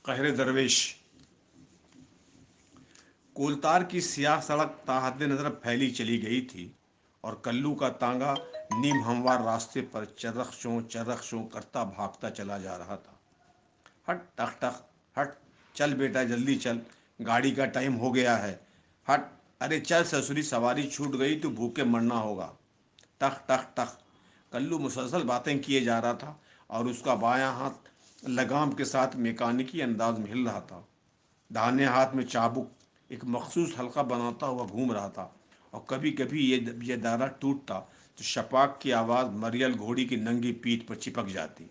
قہر درویش۔ کولتار کی سیاہ سڑک تاحد نظر پھیلی چلی گئی تھی اور کلو کا تانگا نیم ہموار راستے پر چرخشوں کرتا بھاگتا چلا جا رہا تھا۔ ہٹ ٹخ ٹخ، ہٹ، چل بیٹا جلدی چل، گاڑی کا ٹائم ہو گیا ہے، ہٹ، ارے چل سسری سواری چھوٹ گئی تو بھوکے مرنا ہوگا۔ ٹخ ٹخ ٹخ، کلو مسلسل باتیں کیے جا رہا تھا اور اس کا بایاں ہاتھ لگام کے ساتھ میکانکی انداز میں ہل رہا تھا۔ داہنے ہاتھ میں چابک ایک مخصوص حلقہ بناتا ہوا گھوم رہا تھا اور کبھی کبھی یہ دارہ ٹوٹتا تو شپاک کی آواز مریل گھوڑی کی ننگی پیٹھ پر چپک جاتی۔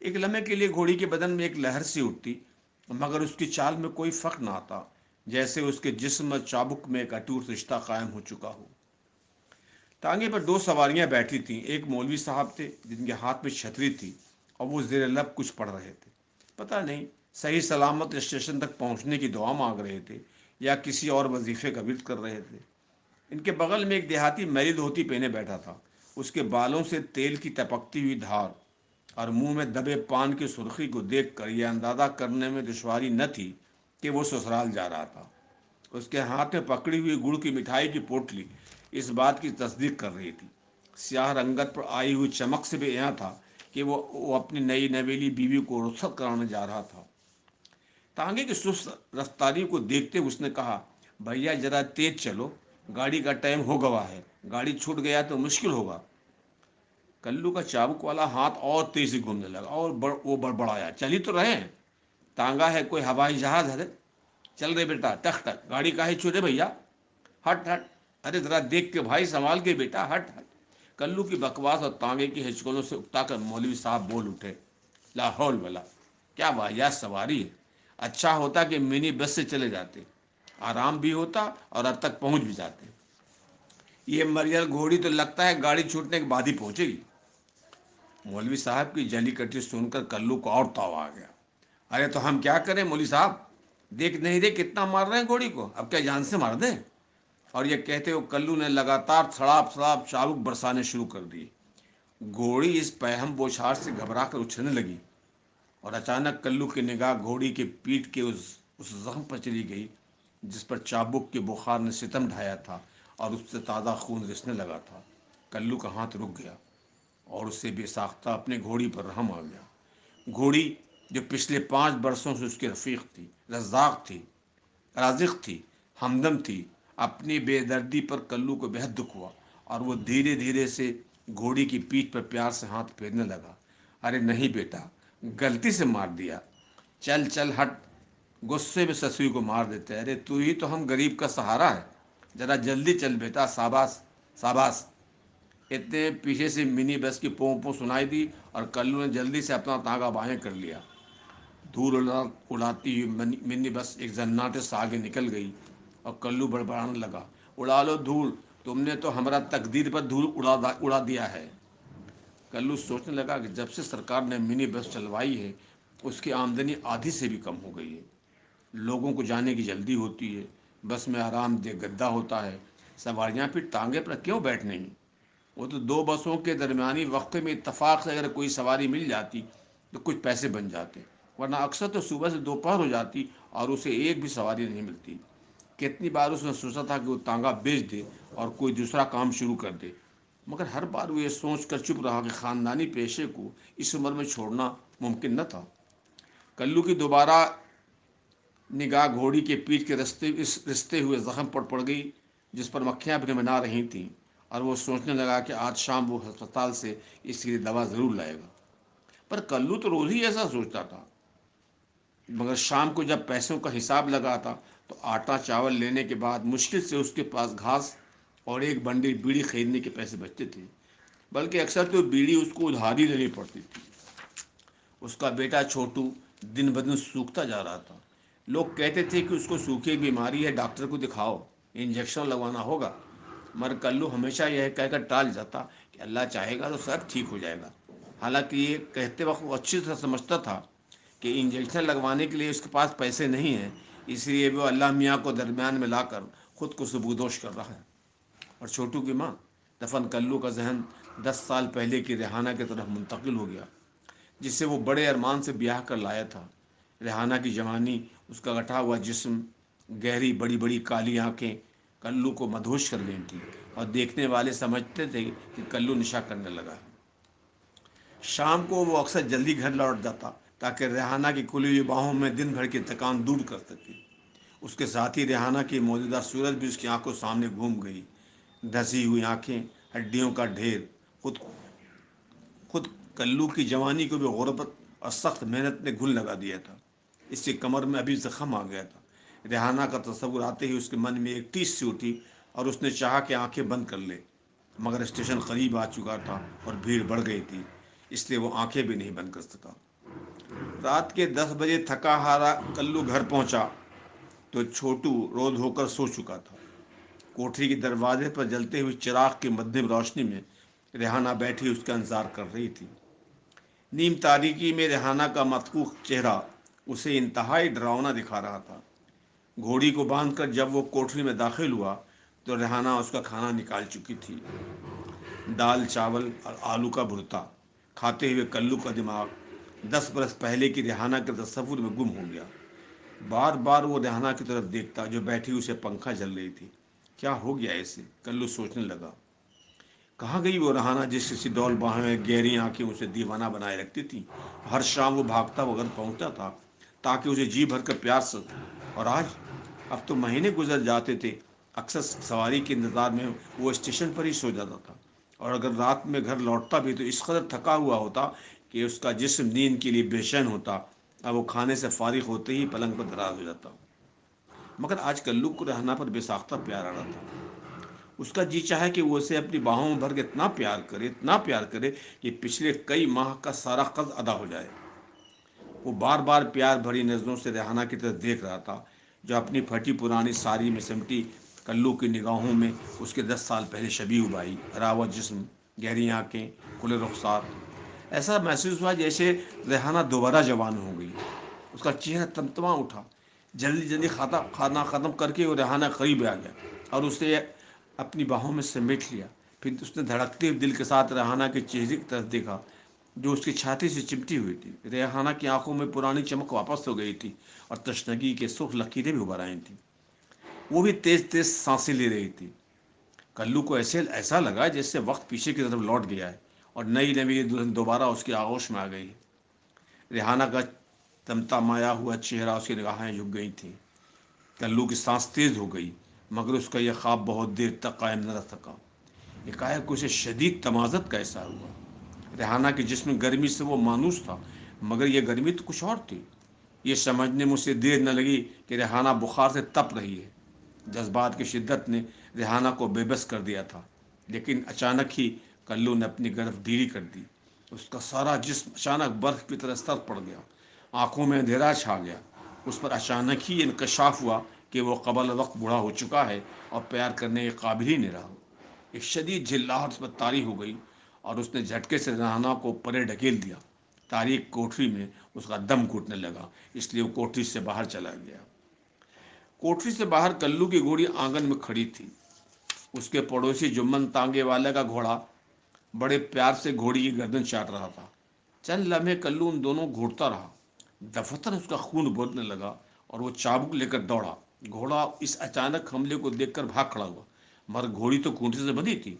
ایک لمحے کے لیے گھوڑی کے بدن میں ایک لہر سی اٹھتی، مگر اس کی چال میں کوئی فرق نہ آتا، جیسے اس کے جسم اور چابک میں ایک اٹوٹ رشتہ قائم ہو چکا ہو۔ ٹانگے پر دو سواریاں بیٹھی تھیں، ایک مولوی صاحب تھے جن کے ہاتھ میں چھتری تھی اور وہ زیر لب کچھ پڑھ رہے تھے۔ پتہ نہیں صحیح سلامت اسٹیشن تک پہنچنے کی دعا مانگ رہے تھے یا کسی اور وظیفے کا ورد کر رہے تھے۔ ان کے بغل میں ایک دیہاتی میلی دھوتی پہنے بیٹھا تھا، اس کے بالوں سے تیل کی ٹپکتی ہوئی دھار اور منہ میں دبے پان کی سرخی کو دیکھ کر یہ اندازہ کرنے میں دشواری نہ تھی کہ وہ سسرال جا رہا تھا۔ اس کے ہاتھ میں پکڑی ہوئی گڑ کی مٹھائی کی پوٹلی اس بات کی تصدیق کر رہی تھی۔ سیاہ رنگت پر آئی ہوئی چمک سے بھی یہاں تھا کہ وہ اپنی نئی نویلی بیوی کو رخصت کرانے جا رہا تھا۔ تانگے کی سست رفتاری کو دیکھتے اس نے کہا، بھیا ذرا تیز چلو، گاڑی کا ٹائم ہو گوا ہے، گاڑی چھوٹ گیا تو مشکل ہوگا۔ کلو کا چابک والا ہاتھ اور تیزی گھومنے لگا اور وہ بڑبڑایا، چل ہی تو رہے ہیں، تانگا ہے کوئی ہوائی جہاز ہے؟ چل رہے بیٹا، ٹک ٹک، گاڑی کاہے چھوٹے بھیا، ہٹ ہٹ، ارے ذرا دیکھ کے بھائی، سنبھال کے بیٹا، ہٹ ہٹ۔ کلو کی بکواس اور تانگے کی ہچکولوں سے اکتا کر مولوی صاحب بول اٹھے، لاہول والا، کیا واحد سواری ہے، اچھا ہوتا کہ منی بس سے چلے جاتے، آرام بھی ہوتا اور اب تک پہنچ بھی جاتے۔ یہ مریل گھوڑی تو لگتا ہے گاڑی چھوٹنے کے بعد ہی پہنچے گی۔ مولوی صاحب کی جلی کٹی سن کر کلو کو اور تاؤ آ گیا۔ ارے تو ہم کیا کریں مولوی صاحب، دیکھ نہیں رہے کتنا مار رہے ہیں گھوڑی کو، اب کیا جان سے مار دیں؟ اور یہ کہتے ہوئے کلو نے لگاتار سڑاپ سڑاپ چابک برسانے شروع کر دیے۔ گھوڑی اس پہم بوچھار سے گھبرا کر اچھلنے لگی اور اچانک کلو کی نگاہ گھوڑی کے پیٹھ کے اس زخم پر چلی گئی جس پر چابک کے بخار نے ستم ڈھایا تھا اور اس سے تازہ خون رسنے لگا تھا۔ کلو کا ہاتھ رک گیا اور اس سے بے ساختہ اپنے گھوڑی پر رحم آ گیا۔ گھوڑی جو پچھلے 5 برسوں سے اس کی رفیق تھی، رزاق تھی، رازق تھی، ہمدم تھی، اپنی بے دردی پر کلو کو بہت دکھ ہوا اور وہ دھیرے دھیرے سے گھوڑی کی پیٹھ پر پیار سے ہاتھ پھیرنے لگا۔ ارے نہیں بیٹا، غلطی سے مار دیا، چل چل ہٹ، غصے میں سسوی کو مار دیتے، ارے تو ہی تو ہم غریب کا سہارا ہے، ذرا جلدی چل بیٹا، ساباس ساباس۔ اتنے پیچھے سے منی بس کی پوں پوں سنائی دی اور کلو نے جلدی سے اپنا تانگا بائیں کر لیا۔ دور اڑاتی ہوئی منی بس ایک زناٹے سے آگے نکل گئی اور کلو بڑبڑانے لگا، اڑا لو دھول، تم نے تو ہمارا تقدیر پر دھول اڑا دیا ہے۔ کلو سوچنے لگا کہ جب سے سرکار نے منی بس چلوائی ہے اس کی آمدنی آدھی سے بھی کم ہو گئی ہے۔ لوگوں کو جانے کی جلدی ہوتی ہے، بس میں آرام دہ گدا ہوتا ہے، سواریاں پھر ٹانگے پر کیوں بیٹھنے گی؟ وہ تو 2 بسوں کے درمیانی وقفے میں اتفاق سے اگر کوئی سواری مل جاتی تو کچھ پیسے بن جاتے، ورنہ اکثر تو صبح سے دوپہر ہو جاتی اور اسے ایک بھی سواری نہیں ملتی۔ کتنی بار اس نے سوچا تھا کہ وہ تانگا بیچ دے اور کوئی دوسرا کام شروع کر دے، مگر ہر بار وہ یہ سوچ کر چپ رہا کہ خاندانی پیشے کو اس عمر میں چھوڑنا ممکن نہ تھا۔ کلو کی دوبارہ نگاہ گھوڑی کے پیٹھ کے رستے ہوئے زخم پر پڑ گئی جس پر مکھیاں بنا رہی تھیں، اور وہ سوچنے لگا کہ آج شام وہ ہسپتال سے اس کے لیے دوا ضرور لائے گا۔ پر کلو تو روز ہی ایسا سوچتا تھا، مگر شام کو جب پیسوں کا حساب لگاتا تو آٹا چاول لینے کے بعد مشکل سے اس کے پاس گھاس اور ایک بنڈل بیڑی خریدنے کے پیسے بچتے تھے، بلکہ اکثر تو بیڑی اس کو ادھاری لینی پڑتی تھی۔ اس کا بیٹا چھوٹو دن بدن سوکھتا جا رہا تھا۔ لوگ کہتے تھے کہ اس کو سوکھی بیماری ہے، ڈاکٹر کو دکھاؤ، انجیکشن لگوانا ہوگا، مگر کلو ہمیشہ یہ کہہ کر ٹال جاتا کہ اللہ چاہے گا تو سب ٹھیک ہو جائے گا۔ حالانکہ یہ کہتے وقت وہ اچھی طرح سمجھتا تھا کہ انجیکشن لگوانے کے لیے اس کے پاس پیسے نہیں ہیں، اس لیے وہ اللہ میاں کو درمیان میں لا کر خود کو سبودوش کر رہا ہے۔ اور چھوٹو کی ماں، دفن کلو کا ذہن 10 سال پہلے کی ریحانہ کی طرف منتقل ہو گیا، جس سے وہ بڑے ارمان سے بیاہ کر لایا تھا۔ ریحانہ کی جوانی، اس کا گٹھا ہوا جسم، گہری بڑی بڑی کالی آنکھیں کلو کو مدہوش کر گئی تھی، اور دیکھنے والے سمجھتے تھے کہ کلو نشا کرنے لگا۔ شام کو وہ اکثر جلدی گھر لوٹ جاتا تاکہ ریحانہ کی کھلی ہوئی باہوں میں دن بھر کی تکان دور کر سکے۔ اس کے ساتھ ہی ریحانہ کی موجودہ صورت بھی اس کی آنکھوں سامنے گھوم گئی، دھسی ہوئی آنکھیں، ہڈیوں کا ڈھیر۔ خود خود کلو کی جوانی کو بھی غربت اور سخت محنت نے گھن لگا دیا تھا۔ اس کی کمر میں ابھی زخم آ گیا تھا۔ ریحانہ کا تصور آتے ہی اس کے من میں ایک ٹیس سی اٹھی، اور اس نے چاہا کہ آنکھیں بند کر لے، مگر اسٹیشن قریب آ چکا تھا اور بھیڑ بڑھ گئی تھی، اس لیے وہ آنکھیں بھی نہیں بند کر سکا۔ رات کے 10 بجے تھکا ہارا کلو گھر پہنچا تو چھوٹو رو دھو کر سو چکا تھا۔ کوٹری کے دروازے پر جلتے ہوئے چراغ کی مدھم روشنی میں ریحانہ بیٹھی اس کا انتظار کر رہی تھی۔ نیم تاریکی میں ریحانہ کا متکوک چہرہ اسے انتہائی ڈراؤنا دکھا رہا تھا۔ گھوڑی کو باندھ کر جب وہ کوٹری میں داخل ہوا تو ریحانہ اس کا کھانا نکال چکی تھی، دال چاول اور آلو کا بھرتا۔ کھاتے ہوئے کلو کا دماغ 10 برس پہلے کی ریحانہ کے تصور میں گم ہو گیا۔ بار بار وہ ریحانہ کی طرف دیکھتا جو بیٹھی اسے پنکھا جل رہی تھی۔ کیا ہو گیا اسے؟ کلو سوچنے لگا۔ کہاں گئی وہ ریحانہ جس کی ڈول باہیں میں گہری آنکھیں اسے دیوانہ بنائے رکھتی تھیں؟ ہر شام وہ بھاگتا وہ گھر پہنچتا تھا تاکہ اسے جی بھر کر پیار سکے، اور آج؟ اب تو مہینے گزر جاتے تھے۔ اکثر سواری کے انتظار میں وہ اسٹیشن پر ہی سو جاتا تھا، اور اگر رات میں گھر لوٹتا بھی تو اس قدر تھکا ہوا ہوتا کہ اس کا جسم نیند کے لیے بے چین ہوتا۔ اب وہ کھانے سے فارغ ہوتے ہی پلنگ پر دراز ہو جاتا۔ مگر آج کلو کو ریحانہ پر بے ساختہ پیار آ رہا تھا۔ اس کا جی چاہے کہ وہ اسے اپنی باہوں میں بھر کے اتنا پیار کرے کہ پچھلے کئی ماہ کا سارا قرض ادا ہو جائے۔ وہ بار بار پیار بھری نظروں سے ریحانہ کی طرف دیکھ رہا تھا، جو اپنی پھٹی پرانی ساری میں سمٹی کلو کی نگاہوں میں اس کے 10 سال پہلے شبیہ ابائی، راوت جسم، گہری آنکھیں، کھلے رخسار۔ ایسا محسوس ہوا جیسے ریحانہ دوبارہ جوان ہو گئی۔ اس کا چہرہ تمتما اٹھا۔ جلدی جلدی کھانا ختم کر کے وہ ریحانہ قریب آ گیا اور اسے اپنی باہوں میں سمیٹ لیا۔ پھر اس نے دھڑکتے ہوئے دل کے ساتھ ریحانہ کے چہرے کی طرف دیکھا جو اس کی چھاتی سے چمٹی ہوئی تھی۔ ریحانہ کی آنکھوں میں پرانی چمک واپس ہو گئی تھی اور تشنگی کے سرخ لکیریں بھی ابھر آئی تھیں۔ وہ بھی تیز تیز سانسیں لے رہی تھی۔ کلو کو ایسا لگا جیسے وقت پیچھے کی طرف لوٹ گیا ہے اور نئی نوی دلہن دوبارہ اس کی آغوش میں آ گئی۔ ریحانہ کا تمتمایا ہوا چہرہ، اس کی نگاہیں جھک گئی تھیں۔ کلو کی سانس تیز ہو گئی، مگر اس کا یہ خواب بہت دیر تک قائم نہ رہ سکا۔ ایک اسے شدید تمازت کا احساس ہوا۔ ریحانہ کے جسم گرمی سے وہ مانوس تھا، مگر یہ گرمی تو کچھ اور تھی۔ یہ سمجھنے میں اسے دیر نہ لگی کہ ریحانہ بخار سے تپ رہی ہے۔ جذبات کی شدت نے ریحانہ کو بے بس کر دیا تھا، لیکن اچانک ہی کلو نے اپنی گرفت ڈھیلی کر دی۔ اس کا سارا جسم اچانک برف کی طرح سرد پڑ گیا، آنکھوں میں اندھیرا چھا گیا۔ اس پر اچانک ہی انکشاف ہوا کہ وہ قبل وقت بوڑھا ہو چکا ہے اور پیار کرنے کے قابل ہی نہیں رہا۔ ایک شدید جھلاہٹ اس پر طاری ہو گئی اور اس نے جھٹکے سے ریحانہ کو پرے ڈھکیل دیا۔ تاریک کوٹری میں اس کا دم گھٹنے لگا، اس لیے وہ کوٹری سے باہر چلا گیا۔ کوٹری سے باہر کلو کی گھوڑی آنگن میں کھڑی تھی۔ اس کے پڑوسی جمن تانگے والے کا گھوڑا بڑے پیار سے گھوڑی کی گردن چاٹ رہا تھا۔ چند لمحے کلو ان دونوں گھوڑتا رہا۔ دفتر اس کا خون ابلنے لگا اور وہ چابک لے کر دوڑا۔ گھوڑا اس اچانک حملے کو دیکھ کر بھاگ کھڑا ہوا، مگر گھوڑی تو کونٹے سے بندھی تھی۔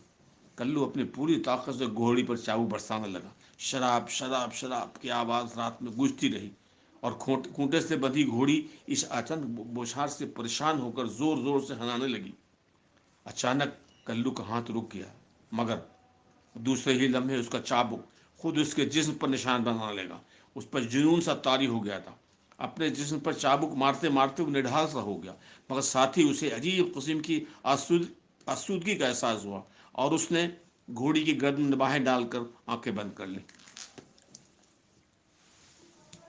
کلو اپنی پوری طاقت سے گھوڑی پر چابک برسانے لگا۔ شراب شراب شراب کی آواز رات میں گونجتی رہی، اور کونٹے سے بندھی گھوڑی اس اچانک بوچھار سے پریشان ہو کر زور زور سے ہنانے لگی۔ اچانک کلو کا ہاتھ رک گیا، مگر دوسرے ہی لمحے اس کا چابک خود اس کے جسم پر نشان بنانے لگا۔ اس پر جنون سا طاری ہو گیا تھا۔ اپنے جسم پر چابک مارتے مارتے وہ نڈھال سا ہو گیا، مگر ساتھ ہی اسے عجیب قسم کی آسودگی کا احساس ہوا، اور اس نے گھوڑی کی گردن میں باہیں ڈال کر آنکھیں بند کر لیں۔